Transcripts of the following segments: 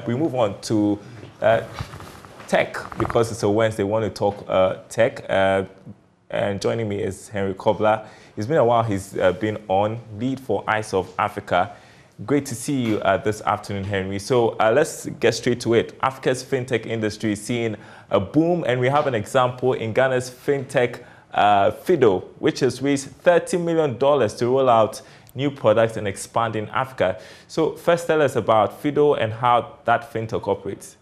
we move on to tech, because it's a Wednesday. We want to talk tech. And joining me is Henry Kobler. It's been a while he's been on, lead for Eyes of Africa. Great to see you this afternoon, Henry. So let's get straight to it. Africa's fintech industry is seeing a boom, and we have an example in Ghana's fintech FIDO, which has raised $30 million to roll out new products and expand in Africa. So first, tell us about FIDO and how that fintech operates.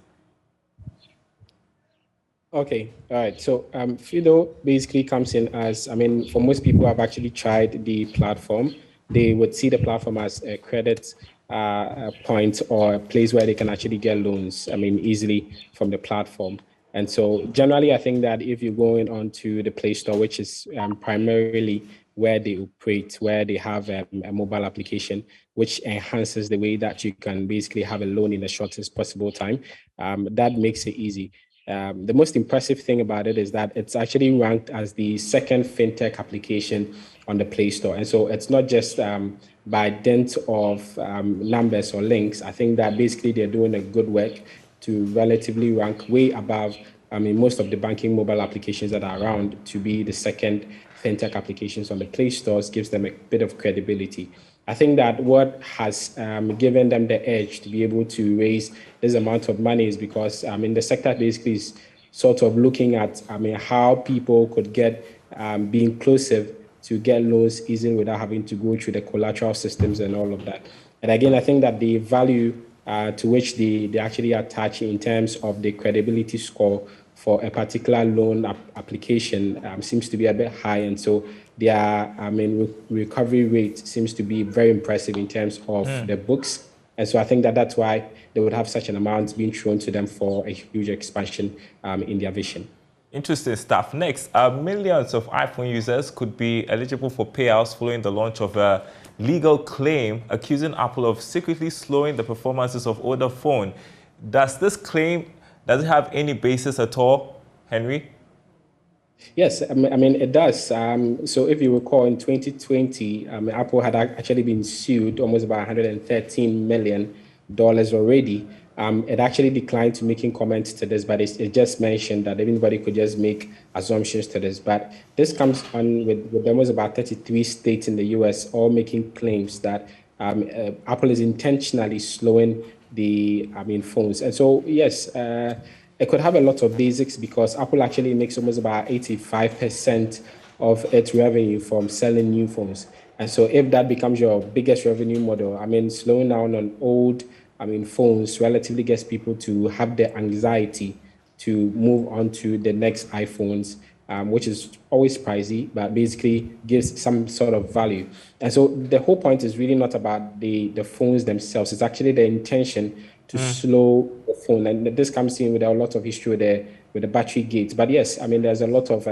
Okay, all right. So FIDO basically comes in as, for most people who have actually tried the platform, they would see the platform as a credit point or a place where they can actually get loans, easily from the platform. And so generally, I think that if you're going onto the Play Store, which is primarily where they operate, where they have a mobile application, which enhances the way that you can basically have a loan in the shortest possible time, that makes it easy. The most impressive thing about it is that it's actually ranked as the second fintech application on the Play Store. And so it's not just by dint of numbers or links. I think that basically they're doing a good work to relatively rank way above, most of the banking mobile applications that are around. To be the second fintech applications on the Play Stores gives them a bit of credibility. I think that what has given them the edge to be able to raise this amount of money is because the sector basically is sort of looking at how people could get be inclusive to get loans easily without having to go through the collateral systems and all of that. And again, I think that the value to which they actually attach in terms of the credibility score for a particular loan application seems to be a bit high, and so their recovery rate seems to be very impressive in terms of the books. And so I think that that's why they would have such an amount being thrown to them for a huge expansion in their vision. Interesting stuff. Next, millions of iPhone users could be eligible for payouts following the launch of a legal claim accusing Apple of secretly slowing the performances of older phone. Does this claim, does it have any basis at all, Henry? Yes, it does. So if you recall, in 2020, Apple had actually been sued almost about $113 million already. It actually declined to making comments to this, but it just mentioned that anybody could just make assumptions to this. But this comes on with almost about 33 states in the US all making claims that Apple is intentionally slowing the phones. And so, yes, it could have a lot of basics because Apple actually makes almost about 85% of its revenue from selling new phones. And so if that becomes your biggest revenue model, slowing down on old phones relatively gets people to have the anxiety to move on to the next iPhones, which is always pricey, but basically gives some sort of value. And so the whole point is really not about the phones themselves. It's actually the intention to slow the phone. And this comes in with a lot of history with the battery gates. But yes, there's a lot of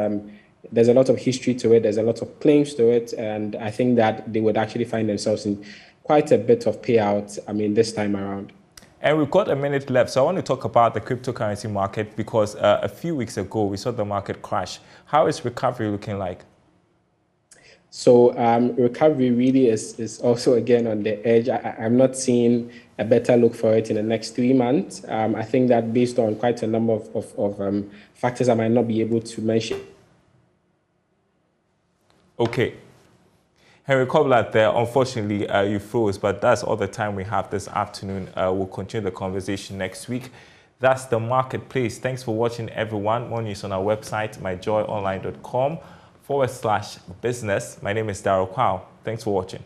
history to it. There's a lot of claims to it. And I think that they would actually find themselves in quite a bit of payout, this time around. And we've got a minute left, so I want to talk about the cryptocurrency market because a few weeks ago we saw the market crash. How is recovery looking like? So recovery really is also again on the edge. I'm not seeing a better look for it in the next 3 months. I think that based on quite a number of factors I might not be able to mention. Okay. Henry Kobler there, unfortunately, you froze, but that's all the time we have this afternoon. We'll continue the conversation next week. That's the marketplace. Thanks for watching, everyone. More news on our website, myjoyonline.com/business. My name is Darryl Kwao. Thanks for watching.